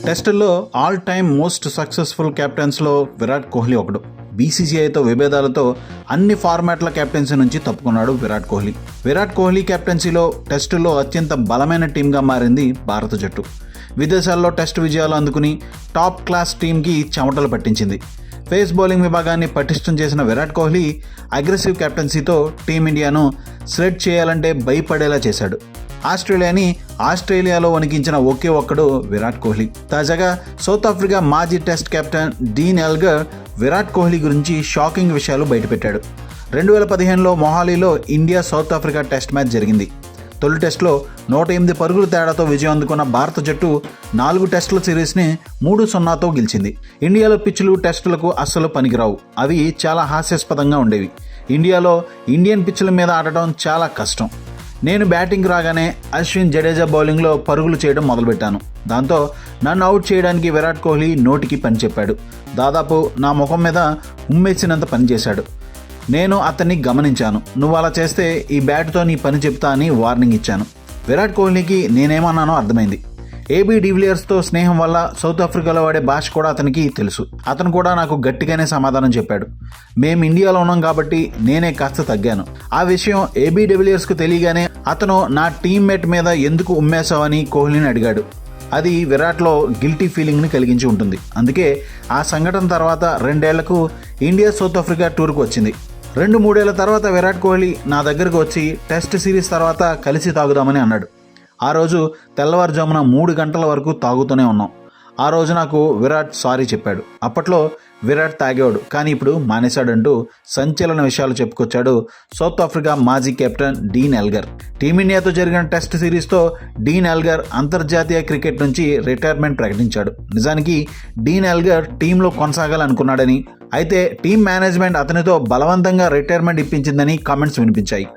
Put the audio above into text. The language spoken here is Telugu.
టెస్టుల్లో ఆల్ టైమ్ మోస్ట్ సక్సెస్ఫుల్ కెప్టెన్స్లో విరాట్ కోహ్లీ ఒకడు. బీసీసీఐతో విభేదాలతో అన్ని ఫార్మాట్ల కెప్టెన్సీ నుంచి తప్పుకున్నాడు విరాట్ కోహ్లీ. విరాట్ కోహ్లీ కెప్టెన్సీలో టెస్టుల్లో అత్యంత బలమైన టీంగా మారింది భారత జట్టు. విదేశాల్లో టెస్టు విజయాలు అందుకుని టాప్ క్లాస్ టీంకి చెమటలు పట్టించింది. పేస్ బౌలింగ్ విభాగాన్ని పటిష్టం చేసిన విరాట్ కోహ్లీ అగ్రెసివ్ కెప్టెన్సీతో టీమిండియాను శ్రెడ్ చేయాలంటే భయపడేలా చేశాడు. ఆస్ట్రేలియాలో వణికించిన ఒకే ఒక్కడు విరాట్ కోహ్లీ. తాజాగా సౌత్ ఆఫ్రికా మాజీ test captain Dean Elgar Virat Kohli గురించి షాకింగ్ విషయాలు బయటపెట్టాడు. 2015లో మొహాలీలో India South Africa test match జరిగింది. తొలి టెస్టులో 108 పరుగుల తేడాతో విజయం అందుకున్న భారత జట్టు 4 టెస్టుల సిరీస్ని 3-0తో గెలిచింది. ఇండియాలో పిచ్లు టెస్టులకు అస్సలు పనికిరావు. అవి చాలా హాస్యాస్పదంగా ఉండేవి. ఇండియాలో ఇండియన్ పిచ్ల మీద ఆడటం చాలా కష్టం. నేను బ్యాటింగ్ రాగానే అశ్విన్, జడేజా బౌలింగ్లో పరుగులు చేయడం మొదలుపెట్టాను. దాంతో నన్ను అవుట్ చేయడానికి విరాట్ కోహ్లీ నోటికి పని చెప్పాడు. దాదాపు నా ముఖం మీద ఉమ్మేసినంత పని చేశాడు. నేను అతన్ని గమనించాను. నువ్వు అలా చేస్తే ఈ బ్యాట్తో నీ పని చెప్తా అని వార్నింగ్ ఇచ్చాను. విరాట్ కోహ్లీకి నేనేమన్నానో అర్థమైంది. ఏబీ డివిలియర్స్తో స్నేహం వల్ల సౌత్ ఆఫ్రికాలో వాడే భాష కూడా అతనికి తెలుసు. అతను కూడా నాకు గట్టిగానే సమాధానం చెప్పాడు. మేము ఇండియాలో ఉన్నాం కాబట్టి నేనే కాస్త తగ్గాను. ఆ విషయం ఏబీ డివిలియర్స్కు తెలియగానే అతను నా టీమ్మేట్ మీద ఎందుకు ఉమ్మేశావని కోహ్లీని అడిగాడు. అది విరాట్లో గిల్టీ ఫీలింగ్ని కలిగించి ఉంటుంది. అందుకే ఆ సంఘటన తర్వాత 2 ఏళ్లకు ఇండియా సౌత్ ఆఫ్రికా టూర్కు వచ్చింది. 2-3 ఏళ్ల తర్వాత విరాట్ కోహ్లీ నా దగ్గరకు వచ్చి టెస్ట్ సిరీస్ తర్వాత కలిసి తాగుదామని అన్నాడు. ఆ రోజు తెల్లవారుజామున 3 గంటల వరకు తాగుతూనే ఉన్నాం. ఆ రోజు నాకు విరాట్ సారీ చెప్పాడు. అప్పట్లో విరాట్ తాగేవాడు, కానీ ఇప్పుడు మానేశాడంటూ సంచలన విషయాలు చెప్పుకొచ్చాడు సౌత్ ఆఫ్రికా మాజీ కెప్టెన్ డీన్ ఎల్గర్. టీమిండియాతో జరిగిన టెస్ట్ సిరీస్తో డీన్ ఎల్గర్ అంతర్జాతీయ క్రికెట్ నుంచి రిటైర్మెంట్ ప్రకటించాడు. నిజానికి డీన్ ఎల్గర్ టీంలో కొనసాగాలనుకున్నాడని, అయితే టీం మేనేజ్మెంట్ అతనితో బలవంతంగా రిటైర్మెంట్ ఇప్పించిందని కామెంట్స్ వినిపించాయి.